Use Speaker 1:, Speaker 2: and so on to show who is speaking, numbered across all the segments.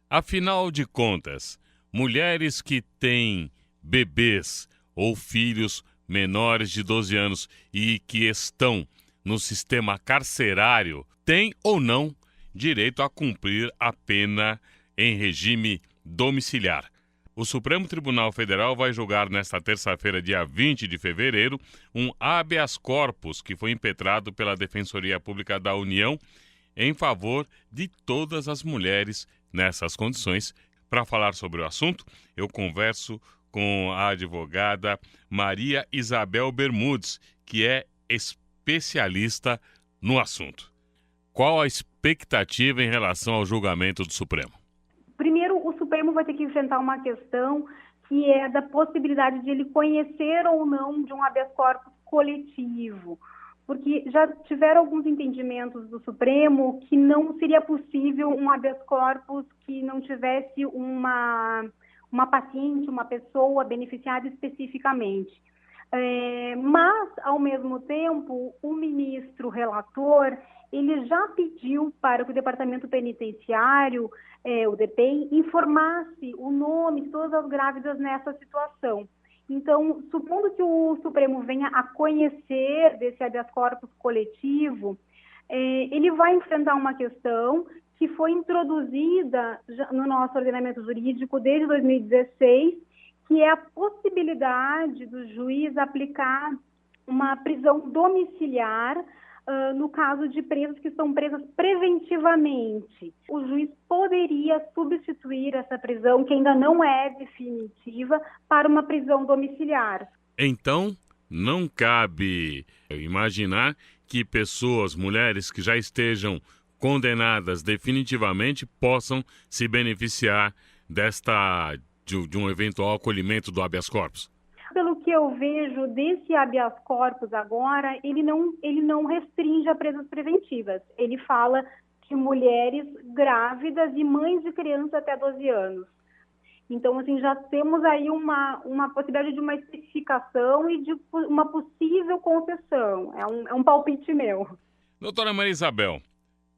Speaker 1: Afinal de contas, mulheres que têm bebês ou filhos menores de 12 anos e que estão no sistema carcerário têm ou não direito a cumprir a pena em regime domiciliar. O Supremo Tribunal Federal vai julgar nesta terça-feira, dia 20 de fevereiro, um habeas corpus que foi impetrado pela Defensoria Pública da União em favor de todas as mulheres nessas condições. Para falar sobre o assunto, eu converso com a advogada Maria Isabel Bermudes, que é especialista no assunto. Qual a expectativa em relação ao julgamento do Supremo?
Speaker 2: Primeiro, o Supremo vai ter que enfrentar uma questão que é da possibilidade de ele conhecer ou não de um habeas corpus coletivo, porque já tiveram alguns entendimentos do Supremo que não seria possível um habeas corpus que não tivesse uma paciente, uma pessoa beneficiada especificamente. Mas, ao mesmo tempo, o ministro relator, ele já pediu para que o Departamento Penitenciário, o DEPEN, informasse o nome de todas as grávidas nessa situação. Então, supondo que o Supremo venha a conhecer desse habeas corpus coletivo, ele vai enfrentar uma questão que foi introduzida no nosso ordenamento jurídico desde 2016, que é a possibilidade do juiz aplicar uma prisão domiciliar no caso de presas que estão presas preventivamente. O juiz poderia substituir essa prisão, que ainda não é definitiva, para uma prisão domiciliar.
Speaker 1: Então, não cabe imaginar que pessoas, mulheres que já estejam condenadas definitivamente, possam se beneficiar de um eventual acolhimento do habeas corpus.
Speaker 2: Pelo que eu vejo desse habeas corpus agora, ele não restringe a presas preventivas. Ele fala de mulheres grávidas e mães de crianças até 12 anos. Então, assim, já temos aí uma possibilidade de uma especificação e de uma possível concessão. É um palpite meu.
Speaker 1: Doutora Maria Isabel,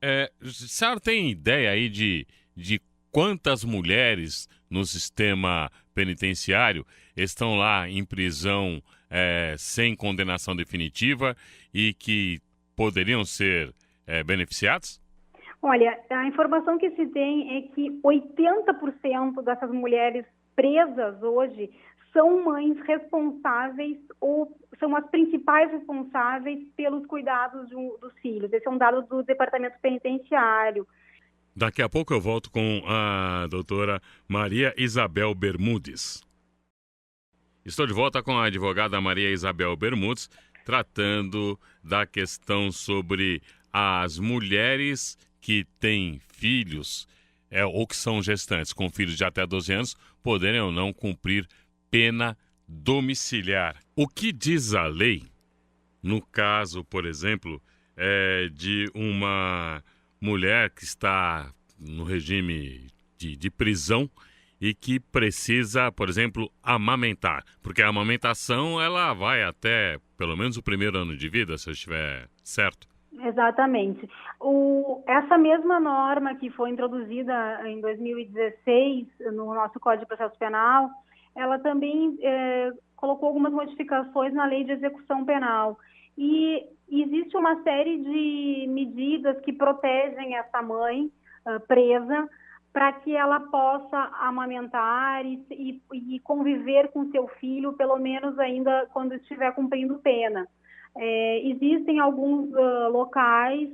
Speaker 1: a senhora tem ideia aí de quantas mulheres no sistema penitenciário estão lá em prisão sem condenação definitiva e que poderiam ser beneficiadas?
Speaker 2: Olha, a informação que se tem é que 80% dessas mulheres presas hoje são mães responsáveis ou são as principais responsáveis pelos cuidados dos filhos. Esse é um dado do Departamento Penitenciário.
Speaker 1: Daqui a pouco eu volto com a doutora Maria Isabel Bermudes. Estou de volta com a advogada Maria Isabel Bermudes, tratando da questão sobre as mulheres que têm filhos ou que são gestantes com filhos de até 12 anos, poderem ou não cumprir pena domiciliar. O que diz a lei, no caso, por exemplo, de uma mulher que está no regime de prisão e que precisa, por exemplo, amamentar? Porque a amamentação, ela vai até pelo menos o primeiro ano de vida, se eu estiver certo.
Speaker 2: Exatamente. Essa mesma norma que foi introduzida em 2016 no nosso Código de Processo Penal, ela também colocou algumas modificações na Lei de Execução Penal. E existe uma série de medidas que protegem essa mãe presa para que ela possa amamentar e conviver com seu filho, pelo menos ainda quando estiver cumprindo pena. Existem alguns locais,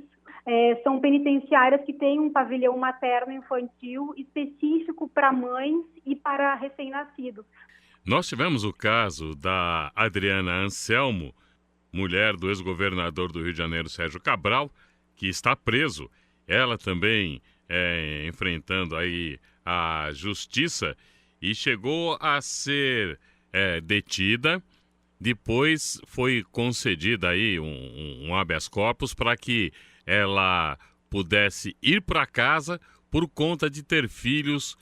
Speaker 2: são penitenciárias que têm um pavilhão materno-infantil específico para mães e para recém-nascidos.
Speaker 1: Nós tivemos o caso da Adriana Anselmo, mulher do ex-governador do Rio de Janeiro, Sérgio Cabral, que está preso. Ela também enfrentando aí a justiça e chegou a ser detida. Depois foi concedida aí um habeas corpus para que ela pudesse ir para casa por conta de ter filhos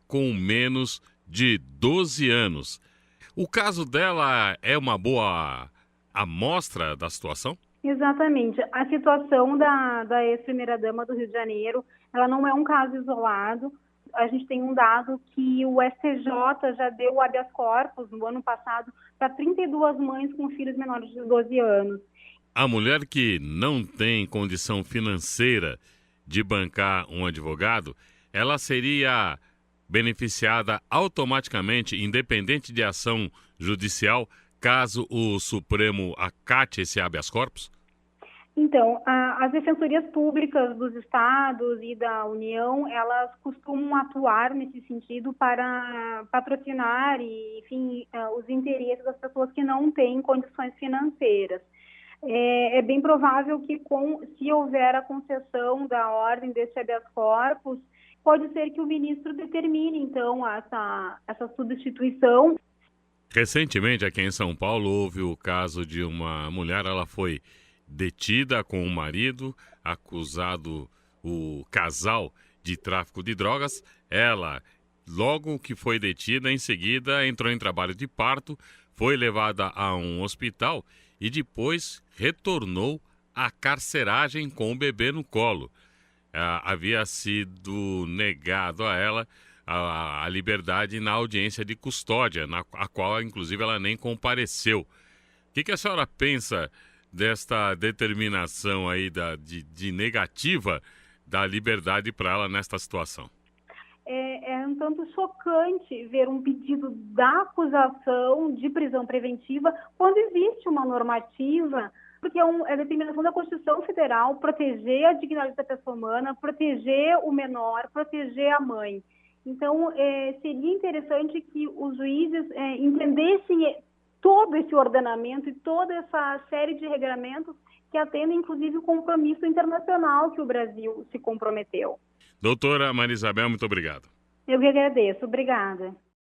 Speaker 1: com menos de 12 anos. O caso dela é uma boa amostra da situação?
Speaker 2: Exatamente. A situação da ex-primeira-dama do Rio de Janeiro, ela não é um caso isolado. A gente tem um dado que o STJ já deu habeas corpus no ano passado para 32 mães com filhos menores de 12 anos.
Speaker 1: A mulher que não tem condição financeira de bancar um advogado, ela seria beneficiada automaticamente, independente de ação judicial, caso o Supremo acate esse habeas corpus?
Speaker 2: Então, as defensorias públicas dos estados e da União, elas costumam atuar nesse sentido para patrocinar e, enfim, os interesses das pessoas que não têm condições financeiras. É bem provável que, se houver a concessão da ordem desse habeas corpus, pode ser que o ministro determine, então, essa substituição.
Speaker 1: Recentemente, aqui em São Paulo, houve o caso de uma mulher, ela foi detida com o marido, acusado o casal de tráfico de drogas. Ela, logo que foi detida, em seguida entrou em trabalho de parto, foi levada a um hospital e depois retornou à carceragem com o bebê no colo. Havia sido negado a ela a liberdade na audiência de custódia, a qual, inclusive, ela nem compareceu. O que a senhora pensa desta determinação aí de negativa da liberdade para ela nesta situação?
Speaker 2: É um tanto chocante ver um pedido da acusação de prisão preventiva quando existe uma normativa, porque é determinação da Constituição Federal proteger a dignidade da pessoa humana, proteger o menor, proteger a mãe. Então, seria interessante que os juízes entendessem todo esse ordenamento e toda essa série de regramentos que atendem, inclusive, o compromisso internacional que o Brasil se comprometeu.
Speaker 1: Doutora Maria Isabel, muito obrigado.
Speaker 2: Eu que agradeço. Obrigada.